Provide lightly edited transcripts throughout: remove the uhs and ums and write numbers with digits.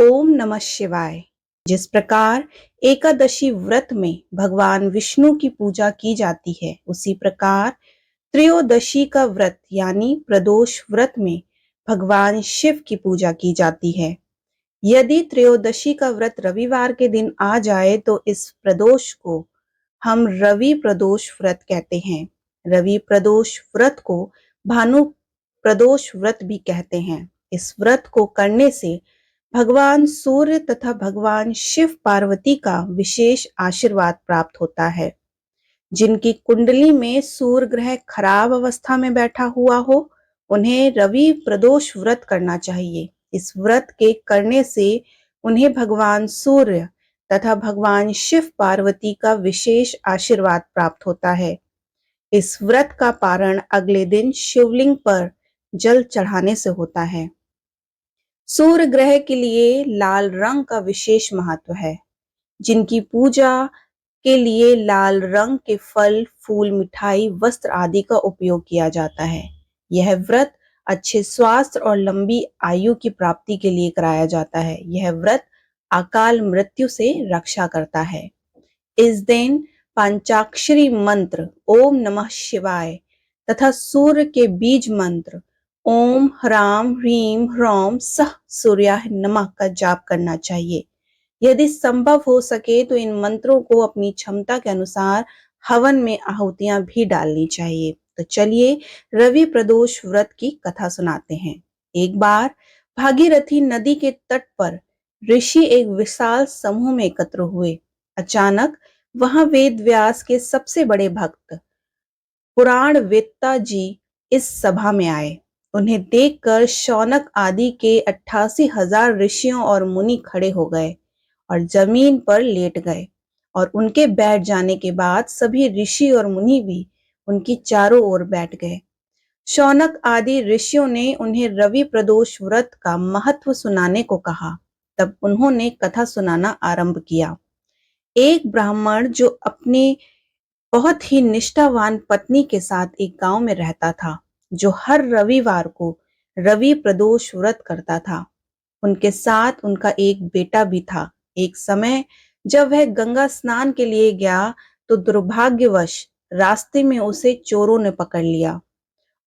ओम नमः शिवाय। जिस प्रकार एकादशी व्रत में भगवान विष्णु की पूजा की जाती है, उसी प्रकार त्रयोदशी का व्रत यानी प्रदोष व्रत में भगवान शिव की पूजा की जाती है। यदि त्रयोदशी का व्रत रविवार के दिन आ जाए तो इस प्रदोष को हम रवि प्रदोष व्रत कहते हैं। रवि प्रदोष व्रत को भानु प्रदोष व्रत भी कहते हैं। इस व्रत को करने से भगवान सूर्य तथा भगवान शिव पार्वती का विशेष आशीर्वाद प्राप्त होता है। जिनकी कुंडली में सूर्य ग्रह खराब अवस्था में बैठा हुआ हो, उन्हें रवि प्रदोष व्रत करना चाहिए। इस व्रत के करने से उन्हें भगवान सूर्य तथा भगवान शिव पार्वती का विशेष आशीर्वाद प्राप्त होता है। इस व्रत का पारण अगले दिन शिवलिंग पर जल चढ़ाने से होता है। सूर्य ग्रह के लिए लाल रंग का विशेष महत्व है। जिनकी पूजा के लिए लाल रंग के फल, फूल, मिठाई, वस्त्र आदि का उपयोग किया जाता है। यह व्रत अच्छे स्वास्थ्य और लंबी आयु की प्राप्ति के लिए कराया जाता है। यह व्रत अकाल मृत्यु से रक्षा करता है। इस दिन पंचाक्षरी मंत्र ओम नमः शिवाय तथा सूर्य के बीज मंत्र ओम ह्राम ह्रीम ह्रौम सः सूर्याय नमः का जाप करना चाहिए। यदि संभव हो सके तो इन मंत्रों को अपनी क्षमता के अनुसार हवन में आहुतियां भी डालनी चाहिए। तो चलिए रवि प्रदोष व्रत की कथा सुनाते हैं। एक बार भागीरथी नदी के तट पर ऋषि एक विशाल समूह में एकत्र हुए। अचानक वहां वेद व्यास के सबसे बड़े भक्त पुराण वेत्ता जी इस सभा में आए। उन्हें देखकर शौनक आदि के 88,000 ऋषियों और मुनि खड़े हो गए और जमीन पर लेट गए, और उनके बैठ जाने के बाद सभी ऋषि और मुनि भी उनकी चारों ओर बैठ गए। शौनक आदि ऋषियों ने उन्हें रवि प्रदोष व्रत का महत्व सुनाने को कहा। तब उन्होंने कथा सुनाना आरंभ किया। एक ब्राह्मण जो अपने बहुत ही निष्ठावान पत्नी के साथ एक गांव में रहता था, जो हर रविवार को रवि प्रदोष व्रत करता था। उनके साथ उनका एक बेटा भी था। एक समय जब वह गंगा स्नान के लिए गया तो दुर्भाग्यवश रास्ते में उसे चोरों ने पकड़ लिया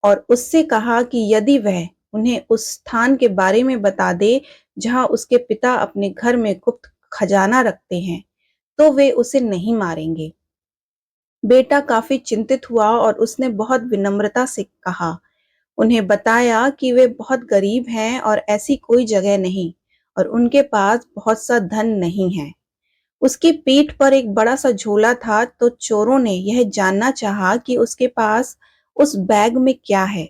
और उससे कहा कि यदि वह उन्हें उस स्थान के बारे में बता दे जहां उसके पिता अपने घर में गुप्त खजाना रखते हैं, तो वे उसे नहीं मारेंगे। बेटा काफी चिंतित हुआ और उसने बहुत विनम्रता से कहा, उन्हें बताया कि वे बहुत गरीब हैं और ऐसी कोई जगह नहीं और उनके पास बहुत सा धन नहीं है। उसकी पीठ पर एक बड़ा सा झोला था, तो चोरों ने यह जानना चाहा कि उसके पास उस बैग में क्या है।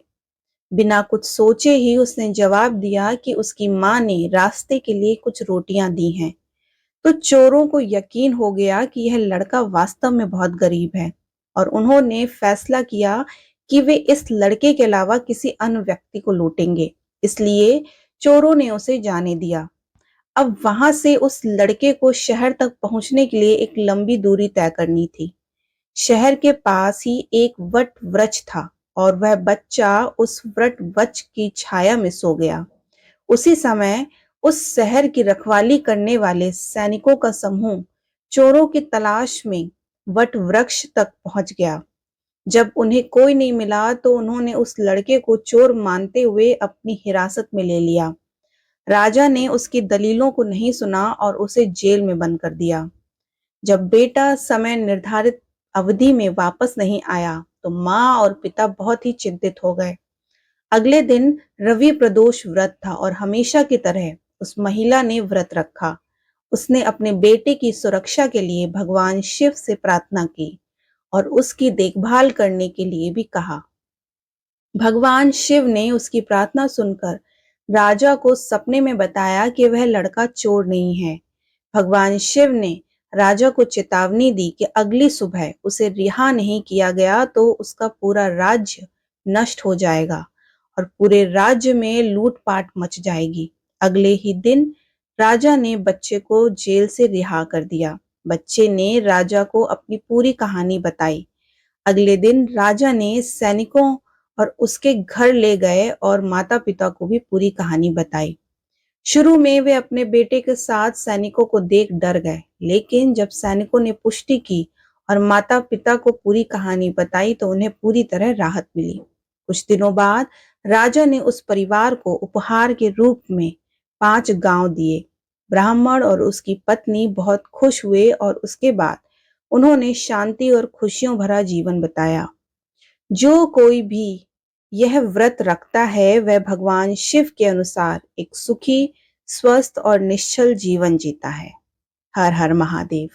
बिना कुछ सोचे ही उसने जवाब दिया कि उसकी माँ ने रास्ते के लिए कुछ रोटियां दी हैं। तो चोरों को यकीन हो गया कि यह लड़का वास्तव में बहुत गरीब है और उन्होंने फैसला किया कि वे इस लड़के के अलावा किसी अन्य व्यक्ति को लूटेंगे। इसलिए चोरों ने उसे जाने दिया। अब वहां से उस लड़के को शहर तक पहुंचने के लिए एक लंबी दूरी तय करनी थी। शहर के पास ही एक वट वृक्ष था और वह बच्चा उस वट वृक्ष की छाया में सो गया। उसी समय उस शहर की रखवाली करने वाले सैनिकों का समूह चोरों की तलाश में वट वृक्ष तक पहुंच गया। जब उन्हें कोई नहीं मिला तो उन्होंने उस लड़के को चोर मानते हुए अपनी हिरासत में ले लिया। राजा ने उसकी दलीलों को नहीं सुना और उसे जेल में बंद कर दिया। जब बेटा समय निर्धारित अवधि में वापस नहीं आया तो माँ और पिता बहुत ही चिंतित हो गए। अगले दिन रवि प्रदोष व्रत था और हमेशा की तरह उस महिला ने व्रत रखा। उसने अपने बेटे की सुरक्षा के लिए भगवान शिव से प्रार्थना की और उसकी देखभाल करने के लिए भी कहा। भगवान शिव ने उसकी प्रार्थना सुनकर राजा को सपने में बताया कि वह लड़का चोर नहीं है। भगवान शिव ने राजा को चेतावनी दी कि अगली सुबह उसे रिहा नहीं किया गया तो उसका पूरा राज्य नष्ट हो जाएगा और पूरे राज्य में लूटपाट मच जाएगी। अगले ही दिन राजा ने बच्चे को जेल से रिहा कर दिया। बच्चे ने राजा को अपनी पूरी कहानी बताई। अगले दिन राजा ने सैनिकों और उसके घर ले गए और माता पिता को भी पूरी कहानी बताई। शुरू में वे अपने बेटे के साथ सैनिकों को देख डर गए, लेकिन जब सैनिकों ने पुष्टि की और माता पिता को पूरी कहानी बताई तो उन्हें पूरी तरह राहत मिली। कुछ दिनों बाद राजा ने उस परिवार को उपहार के रूप में 5 गांव दिए। ब्राह्मण और उसकी पत्नी बहुत खुश हुए और उसके बाद उन्होंने शांति और खुशियों भरा जीवन बताया। जो कोई भी यह व्रत रखता है वह भगवान शिव के अनुसार एक सुखी, स्वस्थ और निश्चल जीवन जीता है। हर हर महादेव।